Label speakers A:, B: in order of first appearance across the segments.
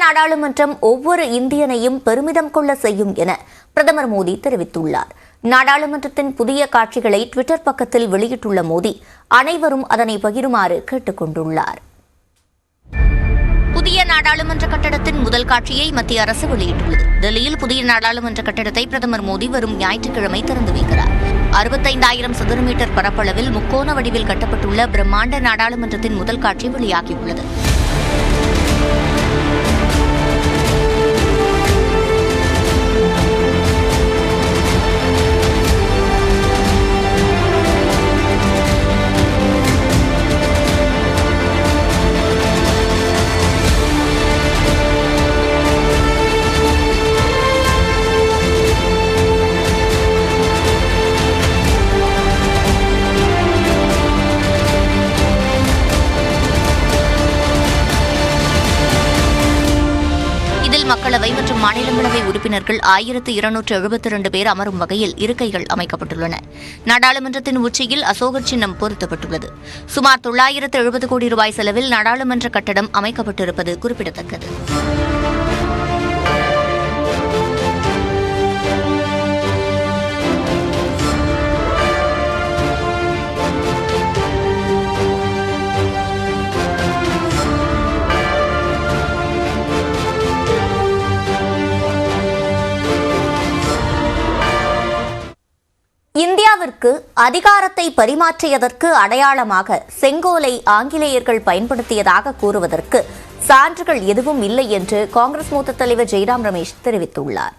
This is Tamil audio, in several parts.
A: நாடாளுமன்றம் ஒவ்வொரு இந்தியனையும் பெருமிதம் கொள்ள செய்யும் என பிரதமர் மோடி தெரிவித்துள்ளார். நாடாளுமன்றத்தின் புதிய காட்சிகளை ட்விட்டர் பக்கத்தில் வெளியிட்டுள்ள மோடி அனைவரும் அதனை பகிருமாறு கேட்டுக் கொண்டுள்ளார். புதிய நாடாளுமன்ற கட்டடத்தின் முதல் காட்சியை மத்திய அரசு வெளியிட்டுள்ளது. டெல்லியில் புதிய நாடாளுமன்ற கட்டடத்தை பிரதமர் மோடி வரும் ஞாயிற்றுக்கிழமை திறந்து வைக்கிறார். 65,000 சதுர மீட்டர் பரப்பளவில் முக்கோண வடிவில் கட்டப்பட்டுள்ள பிரம்மாண்ட நாடாளுமன்றத்தின் முதல் காட்சி வெளியாகியுள்ளது. மக்களவை மற்றும் மாநிலங்களவை உறுப்பினர்கள் 1272 பேர் அமரும் வகையில் இருக்கைகள் அமைக்கப்பட்டுள்ளன. நாடாளுமன்றத்தின் உச்சியில் அசோகர் சின்னம் பொருத்தப்பட்டுள்ளது. சுமார் 970 கோடி ரூபாய் செலவில் நாடாளுமன்ற கட்டடம் அமைக்கப்பட்டிருப்பது குறிப்பிடத்தக்கது. இந்தியாவிற்கு அதிகாரத்தை பரிமாற்றியதற்கு அடையாளமாக செங்கோலை ஆங்கிலேயர்கள் பயன்படுத்தியதாக கூறுவதற்கு சான்றுகள் எதுவும் இல்லை என்று காங்கிரஸ் மூத்த தலைவர் ஜெய்ராம் ரமேஷ் தெரிவித்துள்ளார்.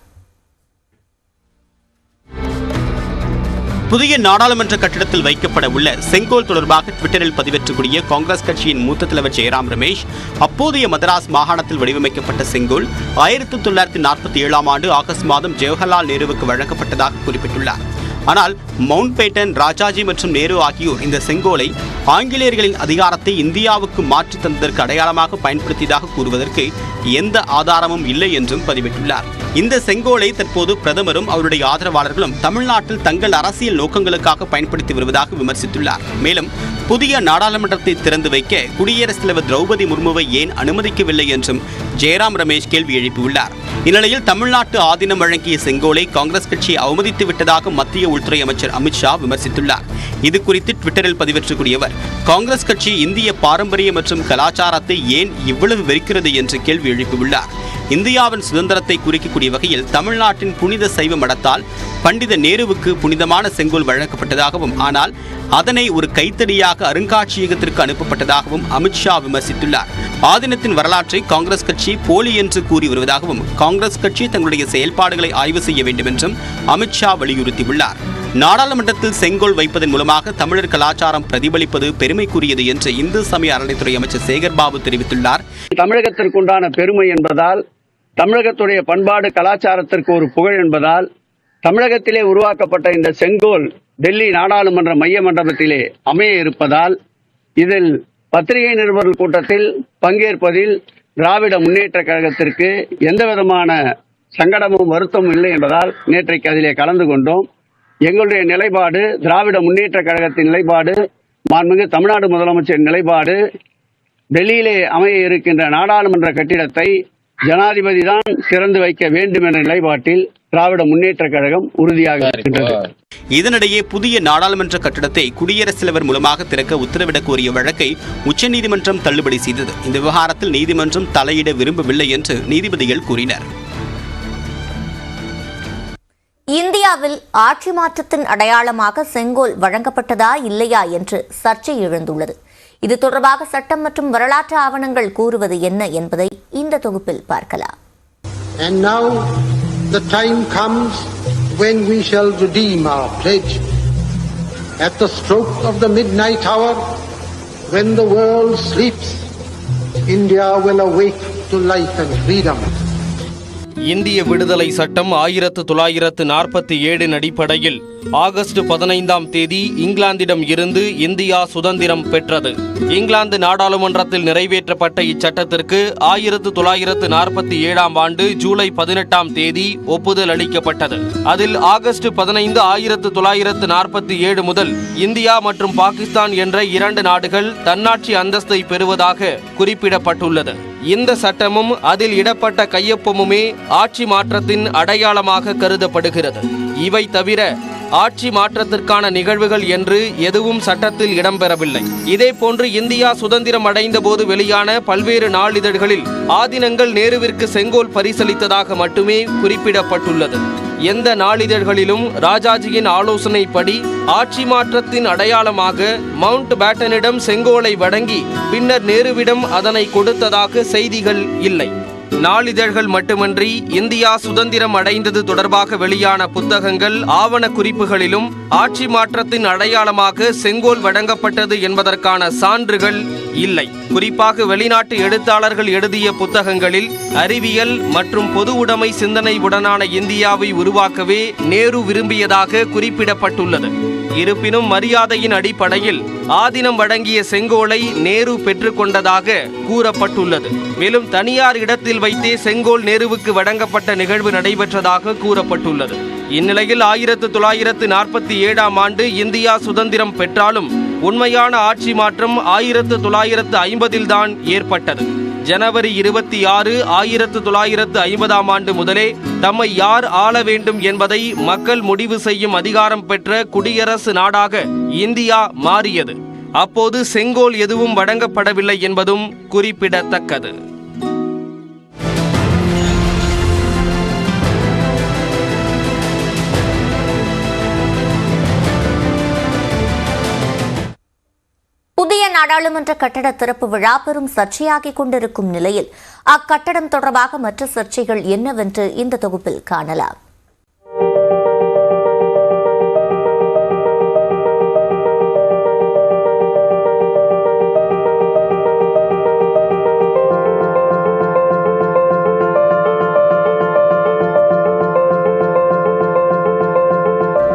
B: புதிய நாடாளுமன்ற கட்டிடத்தில் வைக்கப்பட உள்ள செங்கோல் தொடர்பாக ட்விட்டரில் பதிவேற்றக்கூடிய காங்கிரஸ் கட்சியின் மூத்த தலைவர் ஜெய்ராம் ரமேஷ், அப்போதைய மதராஸ் மாகாணத்தில் வடிவமைக்கப்பட்ட செங்கோல் 1947ஆம் ஆண்டு ஆகஸ்ட் மாதம் ஜவஹர்லால் நேருவுக்கு வழங்கப்பட்டதாக குறிப்பிட்டுள்ளார். ஆனால் மவுண்ட் பேட்டன், ராஜாஜி மற்றும் நேரு ஆகியோர் இந்த செங்கோலை ஆங்கிலேயர்களின் அதிகாரத்தை இந்தியாவுக்கு மாற்றி தந்ததற்கு அடையாளமாக பயன்படுத்தியதாக கூறுவதற்கு எந்த ஆதாரமும் இல்லை என்றும் பதிவிட்டுள்ளார். இந்த செங்கோலை தற்போது பிரதமரும் அவருடைய ஆதரவாளர்களும் தமிழ்நாட்டில் தங்கள் அரசியல் நோக்கங்களுக்காக பயன்படுத்தி வருவதாக விமர்சித்துள்ளார். மேலும் புதிய நாடாளுமன்றத்தை திறந்து வைக்க குடியரசுத் தலைவர் திரௌபதி முர்முவை ஏன் அனுமதிக்கவில்லை என்றும் ஜெய்ராம் ரமேஷ் கேள்வி எழுப்பியுள்ளார். இந்நிலையில் தமிழ்நாட்டு ஆதீனம் வழங்கிய செங்கோலை காங்கிரஸ் கட்சி அவமதித்து விட்டதாக மத்திய உள்துறை அமைச்சர் அமித்ஷா விமர்சித்துள்ளார். இது குறித்து ட்விட்டரில் பதிவேற்றக்கூடியவர், காங்கிரஸ் கட்சி இந்திய பாரம்பரிய மற்றும் கலாச்சாரத்தை ஏன் இவ்வளவு வெறுக்கிறது என்று கேள்வி எழுப்பியுள்ளார். இந்தியாவின் சுதந்திரத்தை குறிக்கக்கூடிய வகையில் தமிழ்நாட்டின் புனித சைவ மடத்தால் பண்டித நேருவுக்கு புனிதமான செங்கோல் வழங்கப்பட்டதாகவும், ஆனால் அதனை ஒரு கைத்தடியாக அருங்காட்சியகத்திற்கு அனுப்பப்பட்டதாகவும் அமித்ஷா விமர்சித்துள்ளார். ஆதீனத்தின் வரலாற்றை காங்கிரஸ் கட்சி போலி என்று கூறி வருவதாகவும், காங்கிரஸ் கட்சி தங்களுடைய செயல்பாடுகளை ஆய்வு செய்ய வேண்டும் என்றும் அமித்ஷா வலியுறுத்தியுள்ளார். நாடாளுமன்றத்தில் செங்கோல் வைப்பதன் மூலமாக தமிழர் கலாச்சாரம் பிரதிபலிப்பது பெருமைக்குரியது என்று இந்து சமய அறநிலைத்துறை அமைச்சர் சேகர்பாபு தெரிவித்துள்ளார்.
C: தமிழகத்திற்குண்டான பெருமை என்பதால், தமிழகத்துடைய பண்பாடு கலாச்சாரத்திற்கு ஒரு புகழ் என்பதால், தமிழகத்திலே உருவாக்கப்பட்ட இந்த செங்கோல் டெல்லி நாடாளுமன்ற மைய மண்டபத்திலே அமைய இருப்பதால், இதில் பத்திரிகை நிருபர்கள் கூட்டத்தில் பங்கேற்பதில் திராவிட முன்னேற்ற கழகத்திற்கு எந்தவிதமான சங்கடமும் வருத்தமும் இல்லை என்பதால் நேற்றைக்கு அதிலே கலந்து கொண்டோம். எங்களுடைய நிலைப்பாடு, திராவிட முன்னேற்ற கழகத்தின் நிலைப்பாடு, மாண்புமிகு தமிழ்நாடு முதலமைச்சரின் நிலைப்பாடு, டெல்லியிலே அமைய இருக்கின்ற நாடாளுமன்ற கட்டிடத்தை ஜனாதிபதி தான் திறந்து வைக்க வேண்டும் என்ற நிலைப்பாட்டில் திராவிட முன்னேற்ற கழகம் உறுதியாக இருக்கின்றது.
B: இதனிடையே புதிய நாடாளுமன்ற கட்டடத்தை குடியரசுத் தலைவர் மூலமாக திறக்க உத்தரவிடக் கோரிய வழக்கை உச்சநீதிமன்றம் தள்ளுபடி செய்தது. இந்த விவகாரத்தில் நீதிமன்றம் தலையிட விரும்பவில்லை என்று நீதிபதிகள் கூறினர்.
A: இந்தியாவில் ஆட்சி மாற்றத்தின் அடையாளமாக செங்கோல் வழங்கப்பட்டதா இல்லையா என்று சர்ச்சை எழுந்துள்ளது. இது தொடர்பாக சட்டம் மற்றும் வரலாற்று ஆவணங்கள் கூறுவது என்ன என்பதை இந்த தொகுப்பில் பார்க்கலாம்.
D: And now the time comes when we shall redeem our pledge. At the stroke of the midnight hour, when the world sleeps, India will awake to life and freedom.
E: இந்திய விடுதலை சட்டம் 1947 அடிப்படையில் ஆகஸ்ட் 15ஆம் தேதி இங்கிலாந்திடம் இருந்து இந்தியா சுதந்திரம் பெற்றது. இங்கிலாந்து நாடாளுமன்றத்தில் நிறைவேற்றப்பட்ட இச்சட்டத்திற்கு 1947ஆம் ஆண்டு ஜூலை 18ஆம் தேதி ஒப்புதல் அளிக்கப்பட்டது. அதில் ஆகஸ்ட் 15, 1947 முதல் இந்தியா மற்றும் பாகிஸ்தான் என்ற 2 நாடுகள் தன்னாட்சி அந்தஸ்தை பெறுவதாக குறிப்பிடப்பட்டுள்ளது. இந்த சட்டமும் அதில் இடப்பட்ட கையொப்பமுமே ஆட்சி மாற்றத்தின் அடையாளமாக கருதப்படுகிறது. இவை தவிர ஆட்சி மாற்றத்திற்கான நிகழ்வுகள் என்று எதுவும் சட்டத்தில் இடம்பெறவில்லை. இதேபோன்று இந்தியா சுதந்திரம் அடைந்த போது வெளியான பல்வேறு நாளிதழ்களில் ஆதினங்கள் நேருவிற்கு செங்கோல் பரிசளித்ததாக மட்டுமே குறிப்பிடப்பட்டுள்ளது. எந்த நாளிதழ்களிலும் ராஜாஜியின் ஆலோசனைப்படி ஆட்சி மாற்றத்தின் அடையாளமாக மவுண்ட் பேட்டனிடம் செங்கோலை வழங்கி பின்னர் நேருவிடம் அதனை கொடுத்ததாக செய்திகள் இல்லை. நாளிதழ்கள் மட்டுமன்றி இந்தியா சுதந்திரம் அடைந்தது தொடர்பாக வெளியான புத்தகங்கள், ஆவண குறிப்புகளிலும் ஆட்சி மாற்றத்தின் அடையாளமாக செங்கோல் வழங்கப்பட்டது என்பதற்கான சான்றுகள் இல்லை. குறிப்பாக வெளிநாட்டு எழுத்தாளர்கள் எழுதிய புத்தகங்களில் அறிவியல் மற்றும் பொது உடைமை சிந்தனை உடனான இந்தியாவை உருவாக்கவே நேரு விரும்பியதாக குறிப்பிடப்பட்டுள்ளது. இருப்பினும் மரியாதையின் அடிப்படையில் ஆதினம் வழங்கிய செங்கோலை நேரு பெற்றுக்கொண்டதாக கூறப்பட்டுள்ளது. மேலும் தனியார் இடத்தில் வைத்தே செங்கோல் நேருவுக்கு வழங்கப்பட்ட நிகழ்வு நடைபெற்றதாக கூறப்பட்டுள்ளது. இந்நிலையில் 1947ஆம் ஆண்டு இந்தியா சுதந்திரம் பெற்றாலும் உண்மையான ஆட்சி மாற்றம் 1950இல் தான் ஏற்பட்டது. ஜனவரி 26, 1950ஆம் ஆண்டு முதலே தம்மை யார் ஆள வேண்டும் என்பதை மக்கள் முடிவு செய்யும் அதிகாரம் பெற்ற குடியரசு நாடாக இந்தியா மாறியது. அப்போது செங்கோல் எதுவும் வழங்கப்படவில்லை என்பதும் குறிப்பிடத்தக்கது.
A: புதிய நாடாளுமன்ற கட்டட திறப்பு விழா பெரும் சர்ச்சையாகிக் கொண்டிருக்கும் நிலையில் அக்கட்டடம் தொடர்பாக மற்ற சர்ச்சைகள் என்னவென்று இந்த தொகுப்பில் காணலாம்.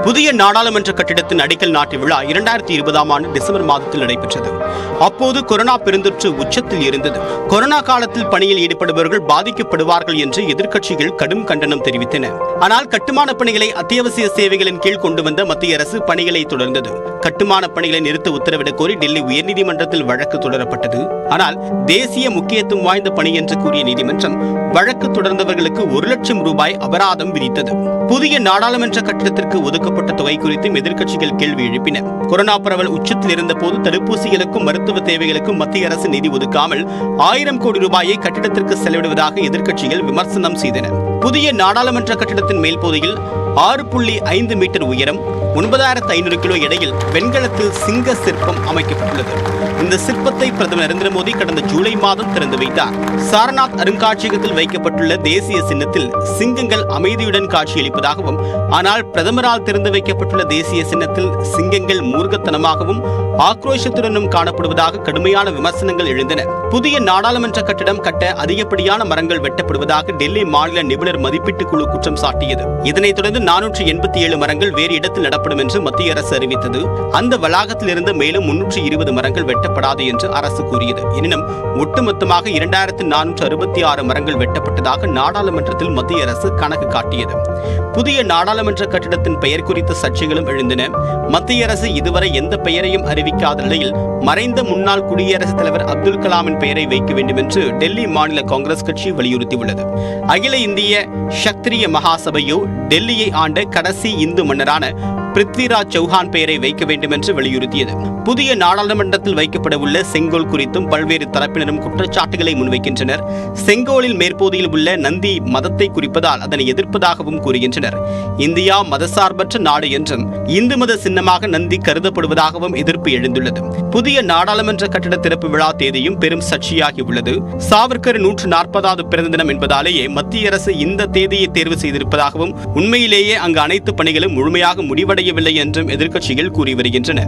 B: புதிய நாடாளுமன்ற கட்டிடத்தின் அடிக்கல் நாட்டு விழா 2020ஆம் ஆண்டு டிசம்பர் மாதத்தில் நடைபெற்றது. அப்போது கொரோனா பெருந்தொற்று உச்சத்தில் இருந்தது. கொரோனா காலத்தில் பணியில் ஈடுபடுபவர்கள் பாதிக்கப்படுவார்கள் என்று எதிர்க்கட்சிகள் கடும் கண்டனம் தெரிவித்தன. ஆனால் கட்டுமான பணிகளை அத்தியாவசிய சேவைகளின் கீழ் கொண்டு வந்த மத்திய அரசு பணிகளை தொடர்ந்தது. கட்டுமான பணிகளை நிறுத்த உத்தரவிடக் கோரி டெல்லி உயர்நீதிமன்றத்தில் வழக்கு தொடரப்பட்டது. ஆனால் தேசிய முக்கியத்துவம் வாய்ந்த பணி என்று கூறிய நீதிமன்றம் வழக்கு தொடர்ந்தவர்களுக்கு 1 லட்சம் ரூபாய் அபராதம் விதித்தது. புதிய நாடாளுமன்ற கட்டிடத்திற்கு ஒதுக்கப்பட்ட தொகை குறித்தும் எதிர்க்கட்சிகள் கேள்வி எழுப்பின. கொரோனா பரவல் உச்சத்தில் இருந்த போது தடுப்பூசிகளுக்கும் மருத்துவ தேவைகளுக்கும் மத்திய அரசு நிதி ஒதுக்காமல் 1000 கோடி ரூபாயை கட்டிடத்திற்கு செலவிடுவதாக எதிர்க்கட்சிகள் விமர்சனம் செய்தன. புதிய நாடாளுமன்ற கட்டிடத்தின் மேல்பகுதியில் 6.5 மீட்டர் உயரம், 9500 கிலோ எடையில் வெண்கலத்தில் சிங்க சிற்பம் அமைக்கப்பட்டுள்ளது. இந்த சிற்பத்தை பிரதமர் நரேந்திர மோடி கடந்த ஜூலை மாதம் திறந்து வைத்தார். சாரநாத் அருங்காட்சியகத்தில் வைக்கப்பட்டுள்ள தேசிய சின்னத்தில் சிங்கங்கள் அமைதியுடன் காட்சியளிப்பதாகவும், ஆனால் பிரதமரால் திறந்து வைக்கப்பட்டுள்ள தேசிய சின்னத்தில் சிங்கங்கள் மூர்க்கத்தனமாகவும் ஆக்ரோஷத்துடனும் காணப்படுவதாக கடுமையான விமர்சனங்கள் எழுந்தன. புதிய நாடாளுமன்ற கட்டிடம் கட்ட அதிகப்படியான மரங்கள் வெட்டப்படுவதாக டெல்லி மாநில நிபுணர் மதிப்பீட்டு குழு குற்றம் சாட்டியது. இதனைத் தொடர்ந்து 487 மரங்கள் வேறு இடத்தில் நடப்படும் என்று மத்திய அரசு அறிவித்தது. அந்த வளாகத்தில் இருந்து மேலும் 320 மரங்கள் வெட்டப்படாது என்று அரசு கூறியது. எனினும் ஒட்டுமொத்தமாக 2466 மரங்கள் வெட்டப்பட்டதாக நாடாளுமன்றத்தில் மத்திய அரசு கணக்கு காட்டியது. புதிய நாடாளுமன்ற கட்டிடத்தின் பெயர் குறித்த சர்ச்சைகளும் எழுந்தன. மத்திய அரசு இதுவரை எந்த பெயரையும் அறிவிக்காத நிலையில் மறைந்த முன்னாள் குடியரசுத் தலைவர் அப்துல் கலாமின் பெயரை வைக்க வேண்டும் என்று டெல்லி மாநில காங்கிரஸ் கட்சி வலியுறுத்தியுள்ளது. அகில இந்திய சக்திரிய மகாசபையோ டெல்லியை ஆண்ட கடைசி இந்து மன்னரான பிருத்விராஜ் சௌஹான் பெயரை வைக்க வேண்டும் என்று வலியுறுத்தியது. புதிய நாடாளுமன்றத்தில் வைக்கப்பட உள்ள செங்கோல் குறித்தும் பல்வேறு தரப்பினரும் குற்றச்சாட்டுகளை முன்வைக்கின்றனர். செங்கோலில் மேற்பகுதியில் உள்ள நந்தி மதத்தை குறிப்பதால் அதனை எதிர்ப்பதாகவும் கூறுகின்றனர். இந்தியா மதசார்பற்ற நாடு என்றும் இந்து மத சின்னமாக நந்தி கருதப்படுவதாகவும் எதிர்ப்பு எழுந்துள்ளது. புதிய நாடாளுமன்ற கட்டிட திறப்பு விழா தேதியும் பெரும் சர்ச்சையாகி உள்ளது. சாவர்கர் 140வது பிறந்த தினம் என்பதாலேயே மத்திய அரசு இந்த தேதியை தேர்வு செய்திருப்பதாகவும், உண்மையிலேயே அங்கு அனைத்து பணிகளும் முழுமையாக முடிவடையவில்லை என்றும் எதிர்க்கட்சிகள் கூறி வருகின்றன.